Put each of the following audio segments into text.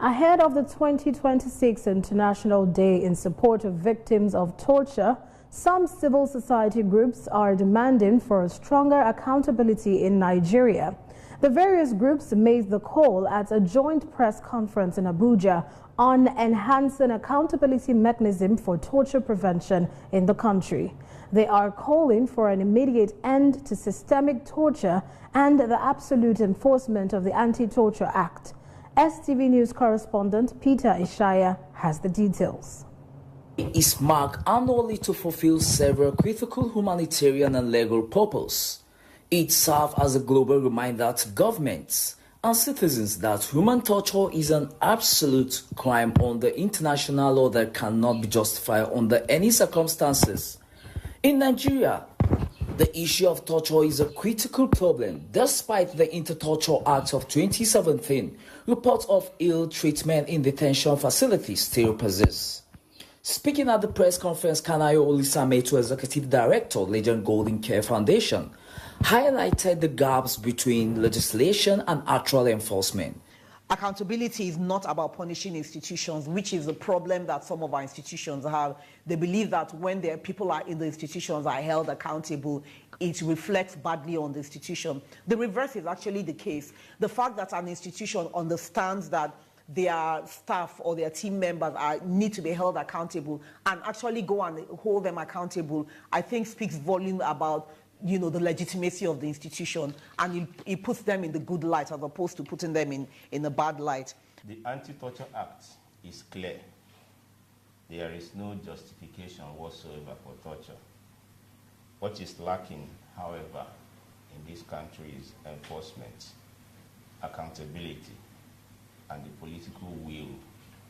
Ahead of the 2026 International Day in support of victims of torture, some civil society groups are demanding for a stronger accountability in Nigeria. The various groups made the call at a joint press conference in Abuja on enhancing accountability mechanism for torture prevention in the country. They are calling for an immediate end to systemic torture and the absolute enforcement of the Anti-Torture Act. STV News correspondent Peter Ishaya has the details. It is marked annually to fulfill several critical humanitarian and legal purposes. It serves as a global reminder to governments and citizens that human torture is an absolute crime under international law that cannot be justified under any circumstances. In Nigeria, the issue of torture is a critical problem, despite the Anti-Torture Act of 2017. Reports of ill treatment in detention facilities still persist. Speaking at the press conference, Kanayo Olisameto, Executive Director, Legend Golden Care Foundation, highlighted the gaps between legislation and actual enforcement. Accountability is not about punishing institutions, which is the problem that some of our institutions have. They believe that when their people are in the institutions are held accountable, it reflects badly on the institution. The reverse is actually the case. The fact that an institution understands that their staff or their team members need to be held accountable and actually go and hold them accountable, I think speaks volume about the legitimacy of the institution, and it puts them in the good light as opposed to putting them in a bad light. The Anti-Torture Act is clear. There is no justification whatsoever for torture. What is lacking, however, in this country is enforcement, accountability, and the political will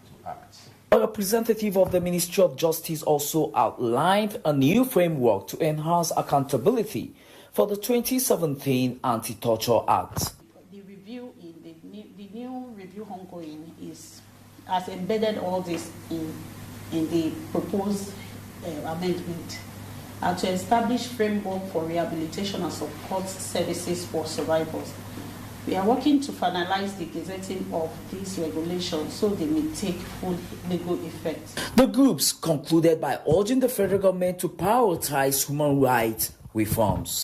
to act. A representative of the Ministry of Justice also outlined a new framework to enhance accountability for the 2017 Anti-Torture Act. The review the new review ongoing has embedded all this in the proposed amendment and to establish framework for rehabilitation and support services for survivors. We are working to finalize the gazetting of these regulations so they may take full legal effect. The groups concluded by urging the federal government to prioritize human rights reforms.